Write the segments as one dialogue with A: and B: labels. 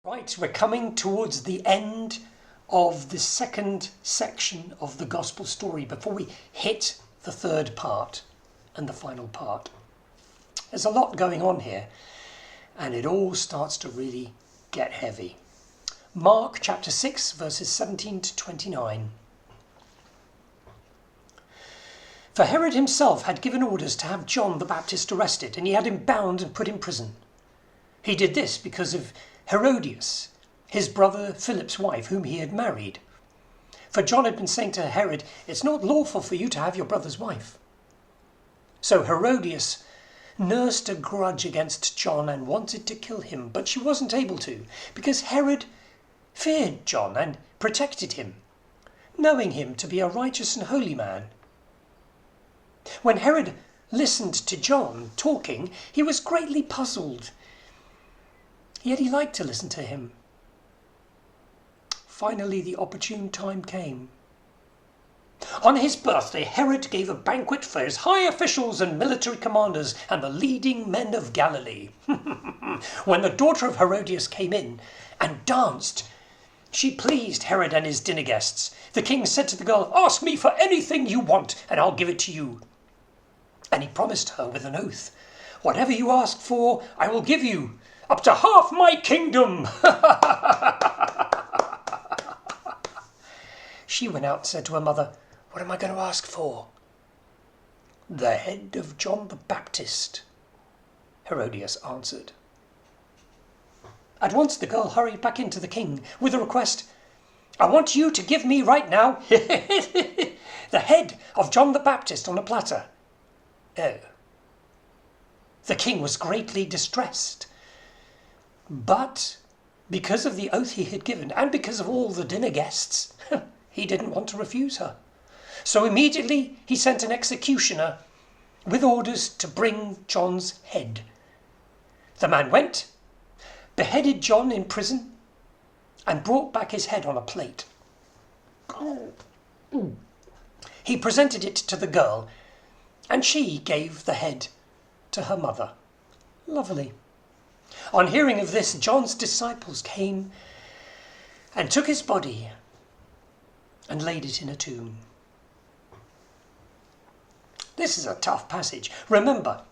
A: Right, we're coming towards the end of the second section of the gospel story before we hit the third part and the final part. There's a lot going on here and it all starts to really get heavy. Mark chapter 6 verses 17 to 29. For Herod himself had given orders to have John the Baptist arrested, and he had him bound and put in prison. He did this because of Herodias, his brother Philip's wife, whom he had married. For John had been saying to Herod, "It's not lawful for you to have your brother's wife." So Herodias nursed a grudge against John and wanted to kill him, but she wasn't able to, because Herod feared John and protected him, knowing him to be a righteous and holy man. When Herod listened to John talking, he was greatly puzzled. Yet he liked to listen to him. Finally, the opportune time came. On his birthday, Herod gave a banquet for his high officials and military commanders and the leading men of Galilee. When the daughter of Herodias came in and danced, she pleased Herod and his dinner guests. The king said to the girl, "Ask me for anything you want, and I'll give it to you." And he promised her with an oath, "Whatever you ask for, I will give you, up to half my kingdom." She went out and said to her mother, "What am I going to ask for?" "The head of John the Baptist," Herodias answered. At once the girl hurried back into the king with a request. "I want you to give me right now the head of John the Baptist on a platter." Oh. The king was greatly distressed. But because of the oath he had given and because of all the dinner guests, he didn't want to refuse her. So immediately he sent an executioner with orders to bring John's head. The man went, beheaded John in prison, and brought back his head on a plate. He presented it to the girl, and she gave the head to her mother. Lovely. On hearing of this, John's disciples came and took his body and laid it in a tomb. This is a tough passage. Remember,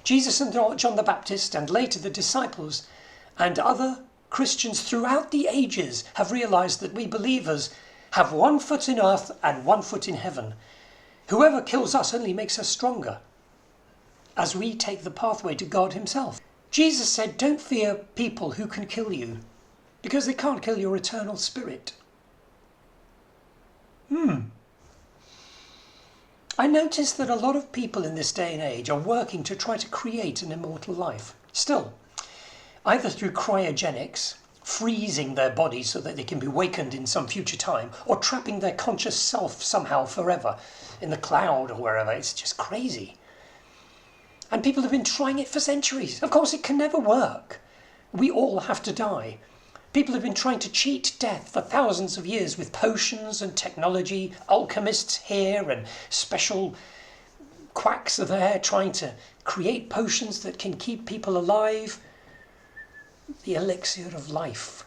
A: Jesus and John the Baptist, and later the disciples and other Christians throughout the ages, have realized that we believers have one foot in earth and one foot in heaven. Whoever kills us only makes us stronger, as we take the pathway to God himself. Jesus said, "Don't fear people who can kill you, because they can't kill your eternal spirit." I notice that a lot of people in this day and age are working to try to create an immortal life. Still, either through cryogenics, freezing their bodies so that they can be wakened in some future time, or trapping their conscious self somehow forever in the cloud or wherever. It's just crazy. And people have been trying it for centuries. Of course, it can never work. We all have to die. People have been trying to cheat death for thousands of years with potions and technology, alchemists here and special quacks there trying to create potions that can keep people alive. The elixir of life.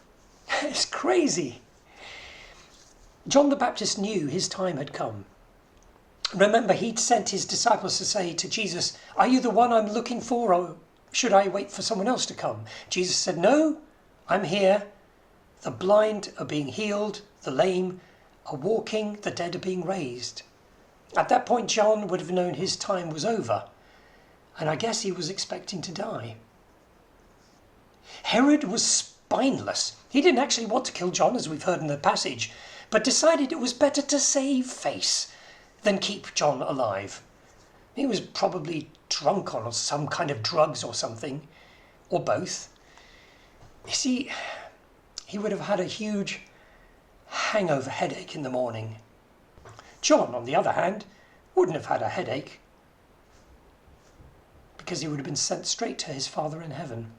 A: It's crazy. John the Baptist knew his time had come. Remember, he'd sent his disciples to say to Jesus, "Are you the one I'm looking for, or should I wait for someone else to come?" Jesus said, "No, I'm here. The blind are being healed, the lame are walking, the dead are being raised." At that point, John would have known his time was over, and I guess he was expecting to die. Herod was spineless. He didn't actually want to kill John, as we've heard in the passage, but decided it was better to save face than keep John alive. He was probably drunk on some kind of drugs or something, or both. You see, he would have had a huge hangover headache in the morning. John, on the other hand, wouldn't have had a headache, because he would have been sent straight to his Father in heaven.